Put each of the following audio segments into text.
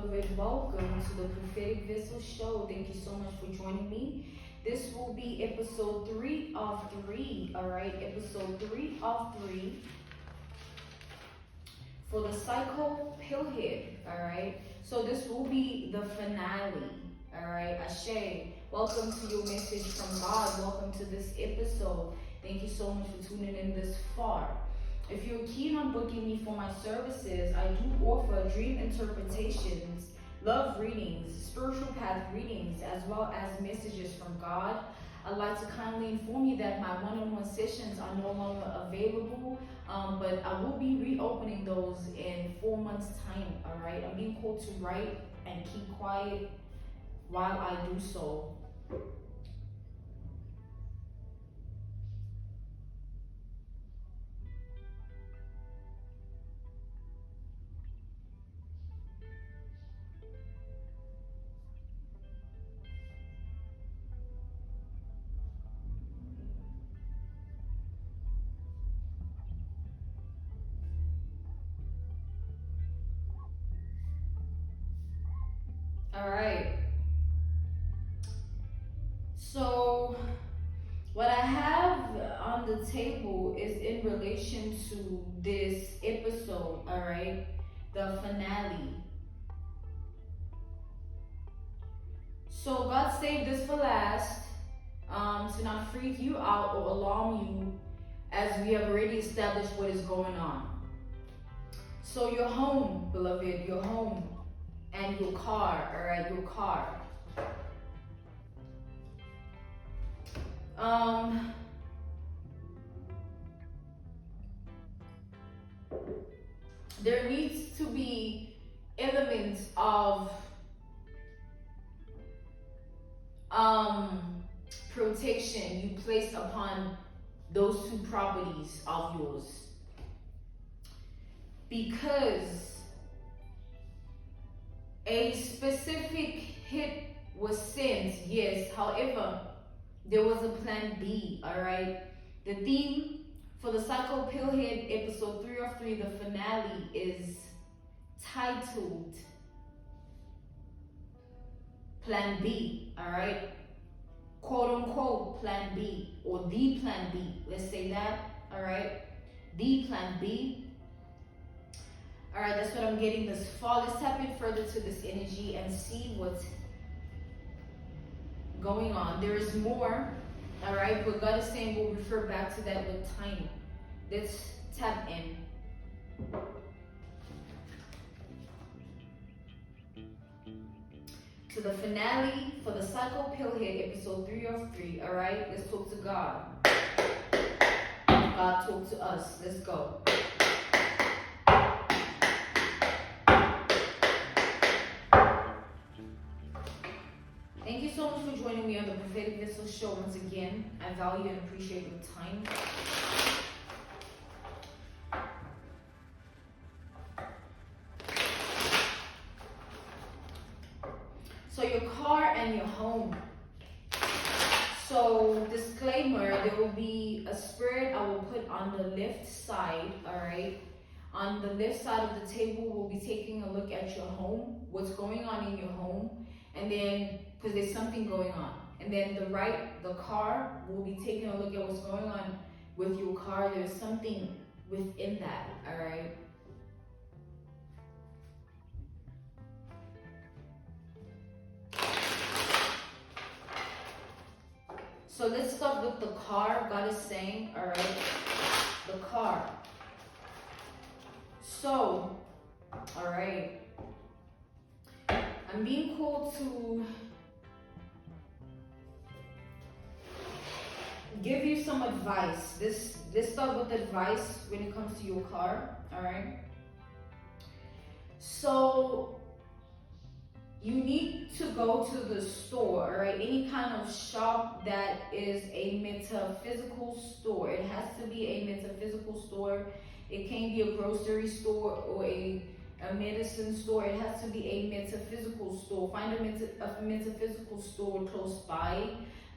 beloved. Welcome to the Prophetic Vessel Show. Thank you so much for joining me. This will be episode 3 of 3, all right? Episode 3 of 3 for the Psycho-PiLL head, all right? So this will be the finale, all right? Ashe, welcome to your message from God. Welcome to this episode. Thank you so much for tuning in this far. If you're keen on booking me for my services, I do offer dream interpretations, love readings, spiritual path readings, as well as messages from God. I'd like to kindly inform you that my one-on-one sessions are no longer available, but I will be reopening those in 4 months' time, all right? I'm being called to write and keep quiet while I do so. All right. So what I have on the table is in relation to this episode, all right? The finale. So God saved this for last, to not freak you out or alarm you, as we have already established what is going on. So your home, beloved, your home and your car, all right, your car. There needs to be elements of protection you place upon those two properties of yours, because a specific hit was sent, yes. However, there was a plan B, all right? The theme for the Psycho-PiLL head episode 3 of 3, the finale, is titled Plan B, all right? Quote unquote Plan B, or the Plan B. Let's say that, all right? The Plan B. All right, that's what I'm getting this far. Let's tap in further to this energy and see what's going on. There is more, all right? But God is saying we'll refer back to that with time. Let's tap in. To the finale for the Psycho-PiLL head episode 3 of 3, all right? Let's talk to God. God talk to us. Let's go. Thank you so much for joining me on the Prophetic Vessel Show once again. I value and appreciate your time. So your car and your home. So disclaimer, there will be a spirit I will put on the left side, all right? On the left side of the table, we'll be taking a look at your home, what's going on in your home, and then, because there's something going on. And then the right, the car, we'll be taking a look at what's going on with your car. There's something within that, all right? So let's start with the car. God is saying, all right, the car. So, all right, I'm being called to give you some advice. Let's start with advice when it comes to your car, all right? So you need to go to the store, all right? Any kind of shop that is a metaphysical store. It has to be a metaphysical store. It can't be a grocery store or a medicine store. It has to be a metaphysical store. Find a metaphysical store close by,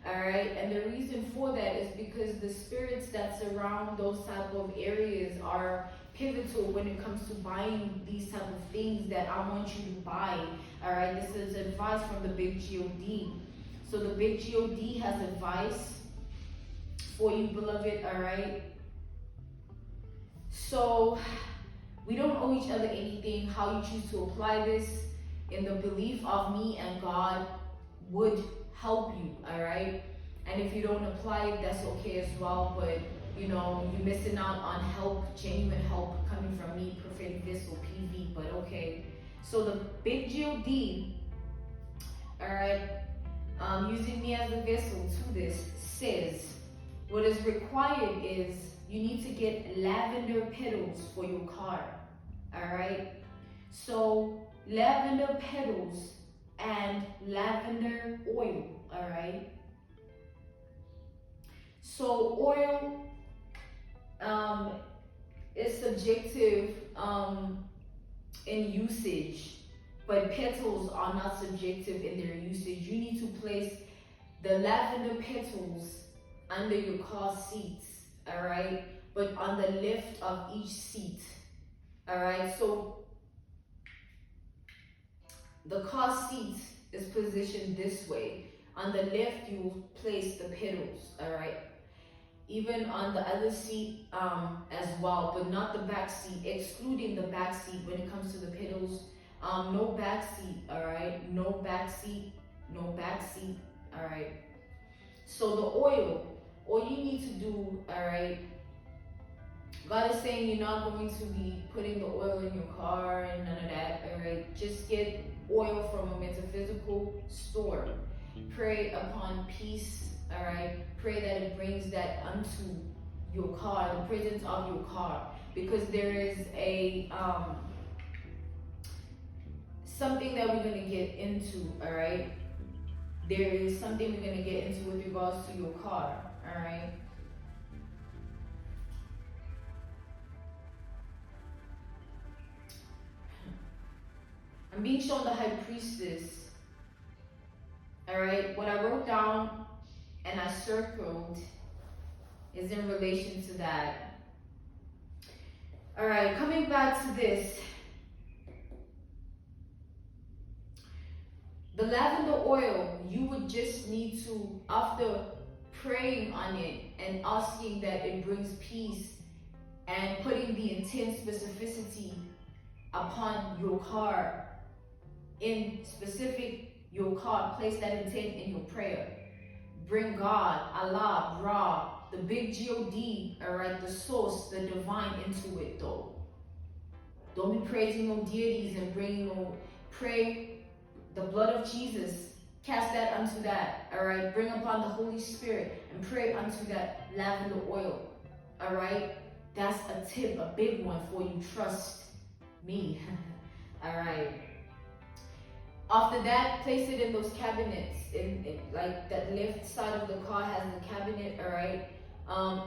all right? And the reason for that is because the spirits that surround those type of areas are pivotal when it comes to buying these type of things that I want you to buy. All right, this is advice from the big God. So the big God has advice for you, beloved. All right. So we don't owe each other anything. How you choose to apply this in the belief of me and God would help you. All right. And if you don't apply it, that's okay as well. But you know, you're missing out on help, genuine help coming from me, Prophetic Vessel PV. But okay. So the big God, all right, using me as a vessel to this, says what is required is you need to get lavender petals for your car. All right. So lavender petals and lavender oil. All right. So oil is subjective in usage, but petals are not subjective in their usage. You need to place the lavender petals under your car seats, all right, but on the left of each seat, all right. So the car seat is positioned this way. On the left, you will place the petals, all right. Even on the other seat as well, but not the back seat, excluding the back seat when it comes to the pedals. No back seat, all right? No back seat, no back seat, all right? So the oil, all you need to do, all right? God is saying you're not going to be putting the oil in your car and none of that, all right? Just get oil from a metaphysical store. Pray upon peace. All right, pray that it brings that unto your car, the presence of your car, because there is a something that we're gonna get into. All right, there is something we're gonna get into with regards to your car. All right. I'm being shown the high priestess. All right, what I wrote down and I circled is in relation to that. All right, coming back to this. The lavender oil, you would just need to, after praying on it and asking that it brings peace and putting the intent specificity upon your car, in specific your car, place that intent in your prayer. Bring God, Allah, Ra, the big God, all right, the source, the divine into it though. Don't be praising no deities and bringing no, pray the blood of Jesus, cast that unto that, all right? Bring upon the Holy Spirit and pray unto that lavender oil, all right? That's a tip, a big one for you, trust me, all right? After that, place it in those cabinets. In like that left side of the car has the cabinet, all right?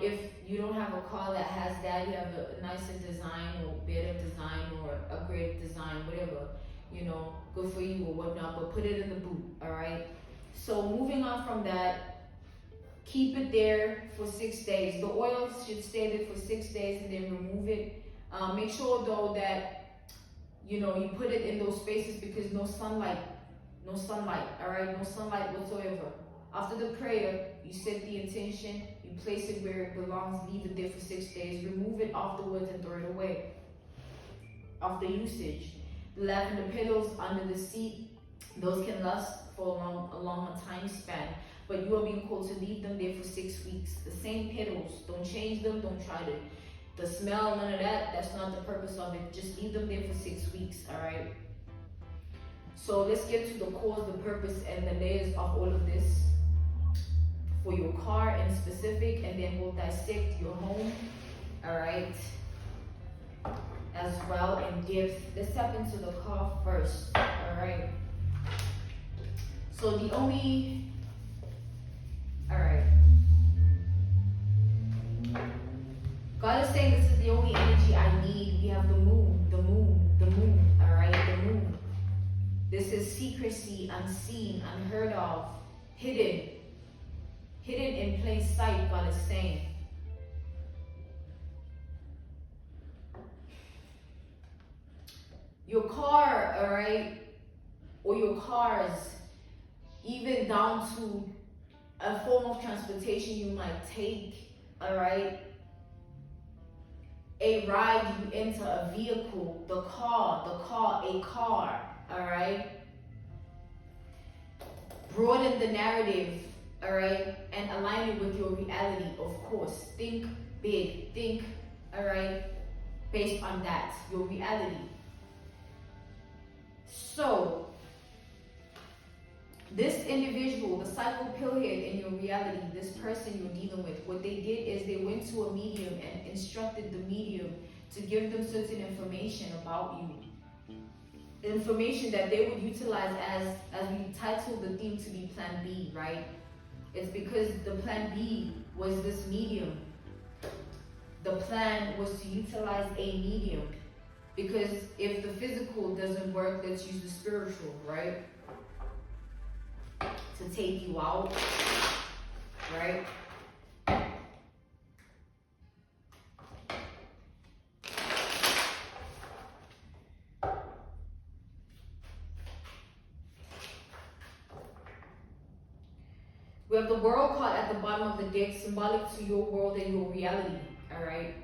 If you don't have a car that has that, you have a nicer design or better design or upgrade design, whatever, you know, good for you or whatnot, but put it in the boot, all right? So moving on from that, keep it there for 6 days. The oil should stay there for 6 days and then remove it. Make sure though that you know, you put it in those spaces because no sunlight, all right, no sunlight whatsoever. After the prayer, you set the intention, you place it where it belongs, leave it there for 6 days, remove it afterwards and throw it away. After usage, the lavender petals under the seat, those can last for a long time span, but you are being called to leave them there for 6 weeks. The same petals, don't change them, don't try to the smell, none of that, that's not the purpose of it. Just leave them there for 6 weeks, all right? So let's get to the cause, the purpose, and the layers of all of this for your car in specific, and then we'll dissect your home, all right, as well in depth. Let's tap into the car first, all right? So the only, all right. God is saying this is the only energy I need. We have the moon, all right, the moon. This is secrecy, unseen, unheard of, hidden in plain sight, God is saying. Your car, all right, or your cars, even down to a form of transportation you might take, all right, a ride, you enter a vehicle, a car, all right. Broaden the narrative, all right, and align it with your reality, of course. Think big, think, all right, based on that, your reality. So, this individual, the PSYCHO-PiLL head in your reality, this person you're dealing with, what they did is they went to a medium and instructed the medium to give them certain information about you. Information that they would utilize as we titled the theme to be Plan B, right? It's because the Plan B was this medium. The plan was to utilize a medium. Because if the physical doesn't work, let's use the spiritual, right? To take you out, right? We have the world card at the bottom of the deck, symbolic to your world and your reality, all right?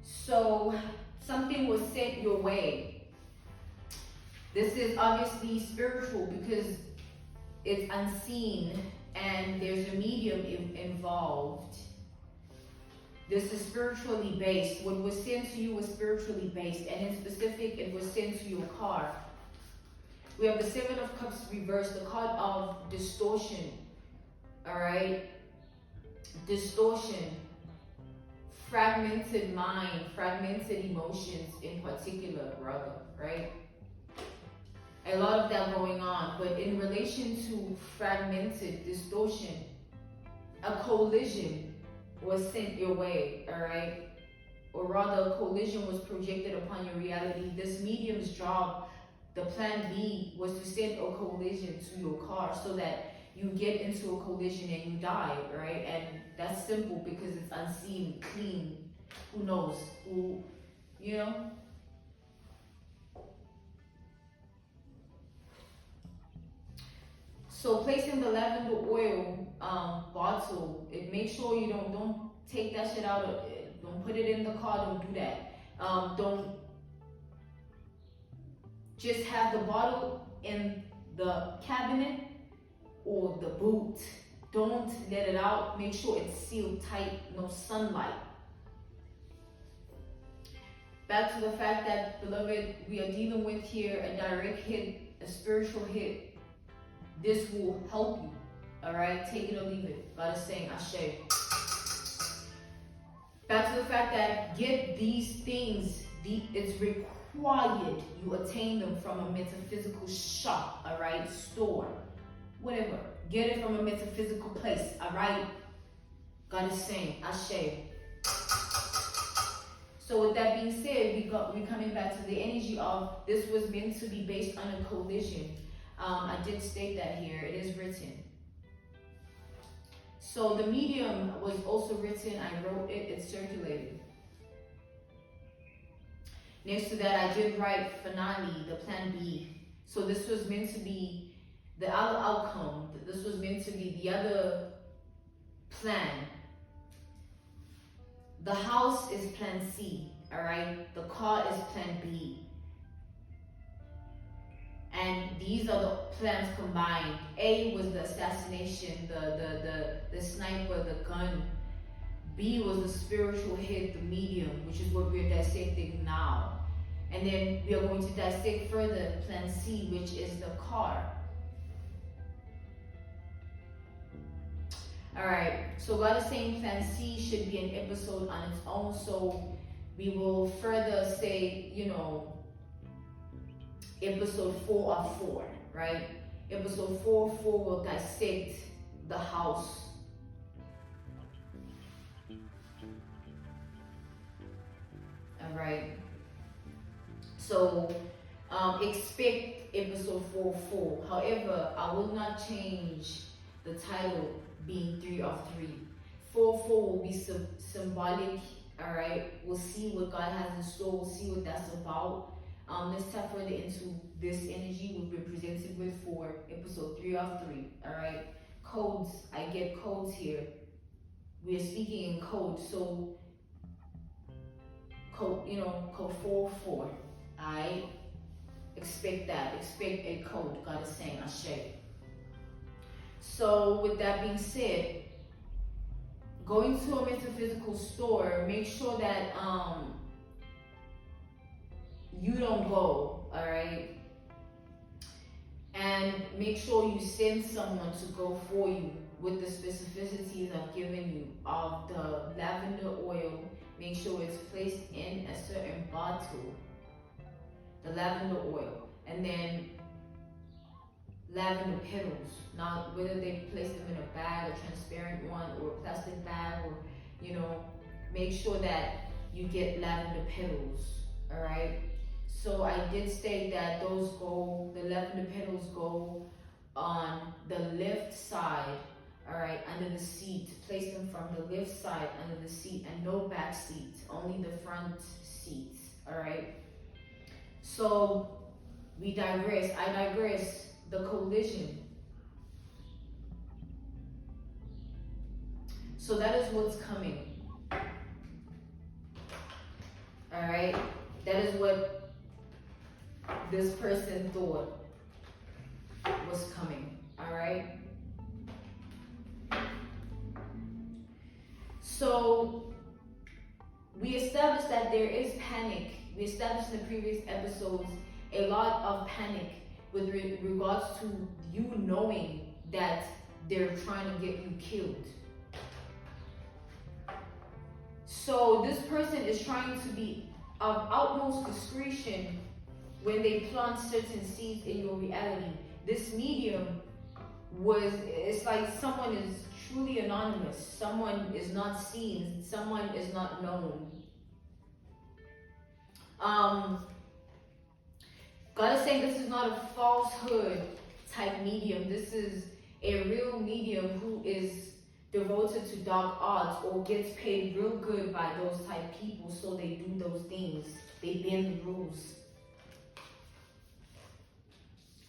So, something was sent your way. This is obviously spiritual because it's unseen and there's a medium involved. This is spiritually based. What was sent to you was spiritually based, and in specific, it was sent to your car. We have the Seven of Cups reversed, the card of distortion, all right? Distortion, fragmented mind, fragmented emotions in particular, rather, right? A lot of that going on, but in relation to fragmented distortion, a collision was sent your way, all right? Or rather, a collision was projected upon your reality. This medium's job, the Plan B, was to send a collision to your car so that you get into a collision and you die, right? And that's simple because it's unseen, clean. Who knows? Who, you know? So placing the lavender oil bottle, make sure you don't take that shit out. Don't put it in the car. Don't do that. Don't just have the bottle in the cabinet or the boot. Don't let it out. Make sure it's sealed tight. No sunlight. Back to the fact that, beloved, we are dealing with here a direct hit, a spiritual hit. This will help you, all right? Take it or leave it. God is saying, Ashe. Back to the fact that get these things, it's required you attain them from a metaphysical shop, all right? Store, whatever. Get it from a metaphysical place, all right? God is saying, Ashe. So with that being said, we're coming back to the energy of this was meant to be based on a collision. I did state that here. It is written. So the medium was also written. I wrote it. It's circulated. Next to that, I did write finale, the Plan B. So this was meant to be the outcome. This was meant to be the other plan. The house is Plan C, all right? The car is Plan B. And these are the plans combined. A was the assassination, the sniper, the gun. B was the spiritual hit, the medium, which is what we're dissecting now. And then we are going to dissect further Plan C, which is the car. Alright, so God is saying Plan C should be an episode on its own, so we will further say, you know, episode 4 of 4, right? Episode 4 will dissect the house. Alright. So expect episode 4. However, I will not change the title being 3 of 3. 4 will be symbolic, alright? We'll see what God has in store, we'll see what that's about. Let's tap further into this energy we've been presented with for episode 3 of 3. All right, codes. I get codes here. We are speaking in code, so code, code 404. I expect that. Expect a code. God is saying, Ashe. So with that being said, going to a metaphysical store, make sure that you don't go, all right? And make sure you send someone to go for you with the specificities I've given you of the lavender oil. Make sure it's placed in a certain bottle, the lavender oil, and then lavender petals. Now, whether they place them in a bag, a transparent one, or a plastic bag, or, make sure that you get lavender petals, all right? So I did state that the lavender petals go on the left side, all right, under the seat. Place them from the left side under the seat, and no back seat, only the front seat, all right? So I digress, the collision. So that is what's coming, all right? That is what this person thought was coming, all right? So we established that there is panic. We established in the previous episodes a lot of panic with regards to you knowing that they're trying to get you killed. So this person is trying to be of utmost discretion when they plant certain seeds in your reality. This medium it's like someone is truly anonymous. Someone is not seen. Someone is not known. God is saying this is not a falsehood type medium. This is a real medium who is devoted to dark arts or gets paid real good by those type people, so they do those things. They bend the rules.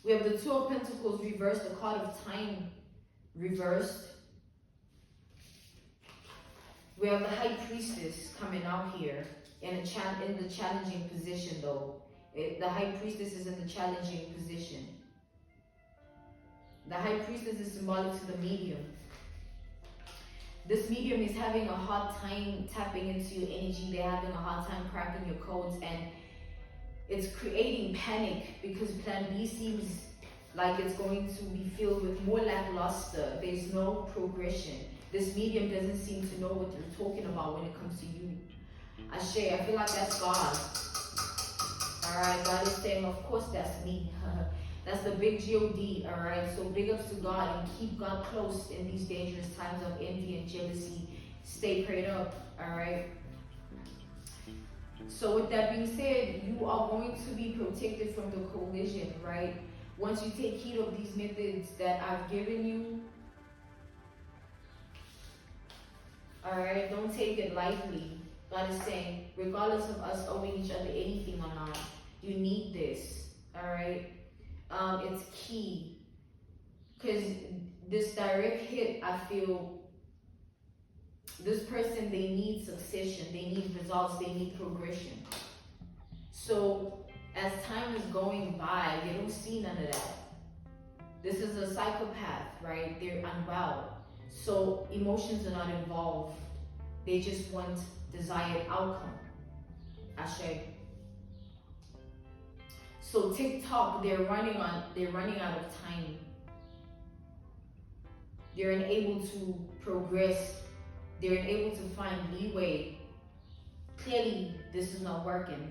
We have the Two of Pentacles reversed, the card of time reversed. We have the High Priestess coming out here in the challenging position, though. The High Priestess is in the challenging position. The High Priestess is symbolic to the medium. This medium is having a hard time tapping into your energy. They're having a hard time cracking your codes, and it's creating panic because plan B seems like it's going to be filled with more lackluster. There's no progression. This medium doesn't seem to know what they're talking about when it comes to you. Ashe, I feel like that's God. Alright, God is saying, of course that's me. That's the big G-O-D, alright? So big ups to God, and keep God close in these dangerous times of envy and jealousy. Stay prayed up, alright? So with that being said, you are going to be protected from the collision, right? Once you take heed of these methods that I've given you, alright, don't take it lightly. God is saying, regardless of us owing each other anything or not, you need this, alright? It's key. Because this direct hit, I feel, this person, they need succession, they need results, they need progression. So as time is going by, they don't see none of that. This is a psychopath, right? They're unwell. So emotions are not involved. They just want desired outcome. Ashe. So TikTok, they're running out of time. They're unable to progress. They're unable to find leeway. Clearly, this is not working.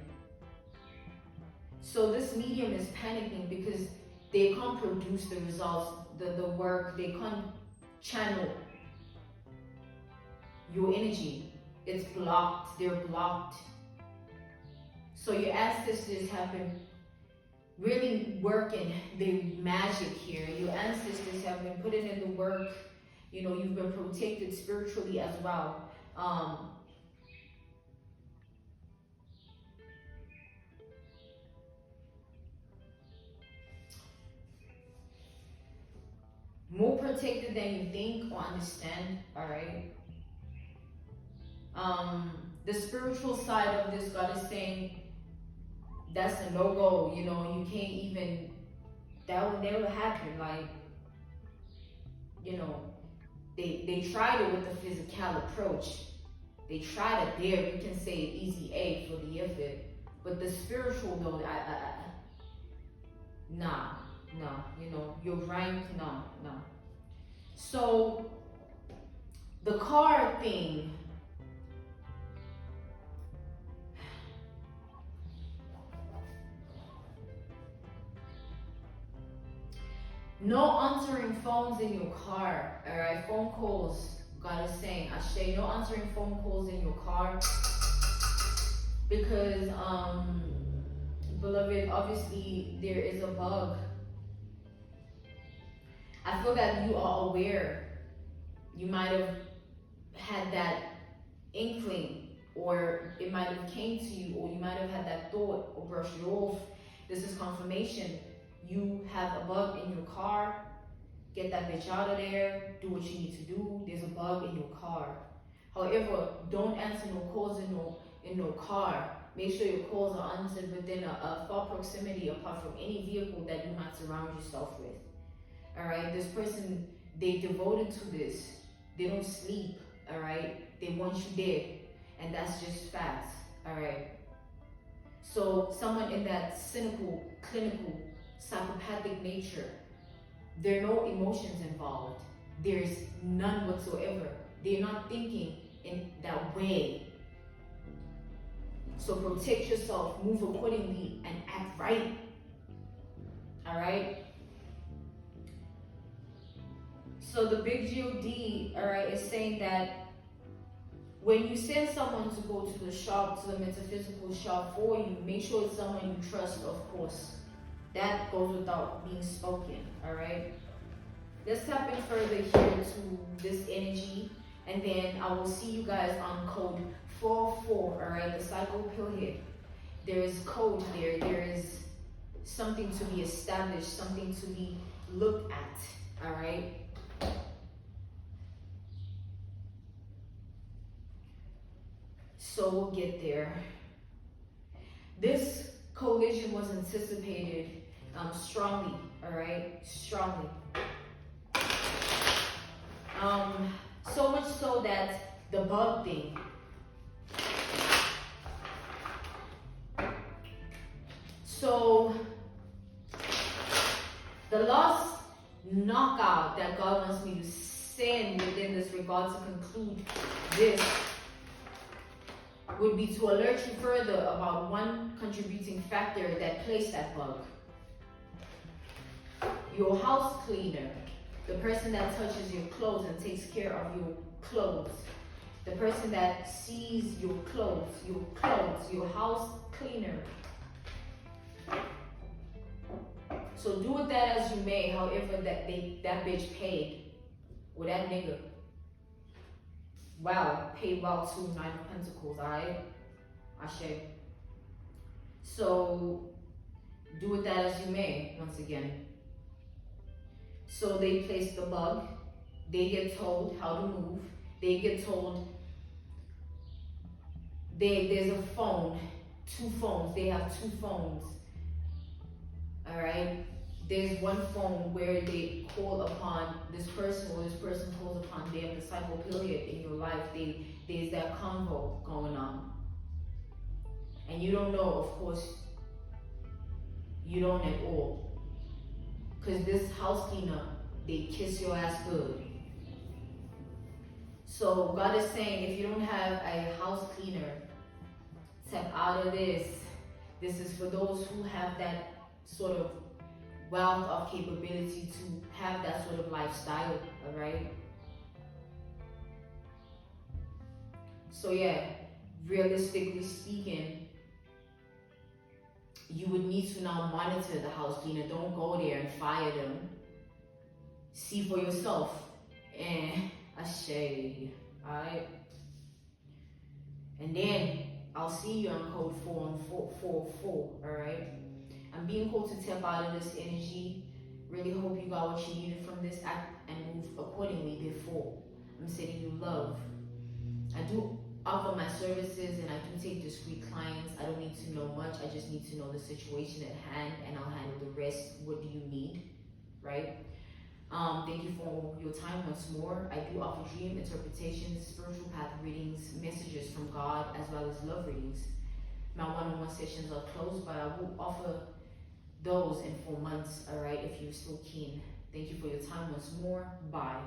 So this medium is panicking because they can't produce the results, the work. They can't channel your energy. It's blocked. They're blocked. So your ancestors have been really working their magic here. Your ancestors have been putting in the work. You know, you've been protected spiritually as well. more protected than you think or understand, all right? The spiritual side of this, God is saying that's a no-go, you know, you can't even, that will never happen. Like, you know, they tried it with the physical approach. They tried it there, we can say easy A for the effort. But the spiritual though, nah, you know, your rank, no. So the car thing, no answering phones in your car, all right? Phone calls, God is saying, Ashe, no answering phone calls in your car, because, beloved, obviously there is a bug. I feel that you are aware. You might have had that inkling, or it might have came to you, or you might have had that thought or brushed it off. This is confirmation. You have a bug in your car. Get that bitch out of there. Do what you need to do. There's a bug in your car. However, don't answer no calls in no car. Make sure your calls are answered within a far proximity apart from any vehicle that you might surround yourself with. All right, this person, they devoted to this. They don't sleep. All right, they want you dead, and that's just facts. All right. So someone in that cynical, clinical, psychopathic nature, there are no emotions involved. There's none whatsoever. They're not thinking in that way. So protect yourself, move accordingly, and act right. All right. So the big God, all right, is saying that when you send someone to go to the shop, to the metaphysical shop for you, make sure it's someone you trust, of course. That goes without being spoken, all right? Let's tap in further here to this energy, and then I will see you guys on code 44, all right? The PSYCHO-PiLL here. There is code there. There is something to be established, something to be looked at, all right? So we'll get there. This collision was anticipated strongly, all right? Strongly. So much so that the bug thing. So the last knockout that God wants me to send within this regard to conclude this would be to alert you further about one contributing factor that placed that bug. Your house cleaner, the person that touches your clothes and takes care of your clothes, the person that sees your clothes, your house cleaner. So do with that as you may, however that bitch paid, or that nigga. Wow, paid well too, 9 of Pentacles, alright? Ashe. So, do with that as you may, once again. So they place the bug, they get told how to move, they get told there's a phone, 2 phones, they have 2 phones, alright? There's one phone where they call upon this person, or this person calls upon them, the PSYCHO-PiLL in your life. There's that convo going on. And you don't know, of course, you don't at all. Because this house cleaner, they kiss your ass good. So God is saying, if you don't have a house cleaner, step out of this. This is for those who have that sort of wealth of capability to have that sort of lifestyle, all right? So yeah, realistically speaking, you would need to now monitor the house cleaner. Don't go there and fire them. See for yourself. And Ashe, alright? And then I'll see you on code 444, alright? I'm being called to tap out of this energy Really hope you got what you needed from this act and move accordingly. Therefore, I'm sending you love. I do offer my services and I do take discreet clients. I don't need to know much. I just need to know the situation at hand and I'll handle the rest. What do you need? Right? Thank you for your time once more. I do offer dream interpretations, spiritual path readings, messages from God, as well as love readings. My one-on-one sessions are closed, but I will offer those in 4 months, all right, if you're still keen. Thank you for your time once more. Bye.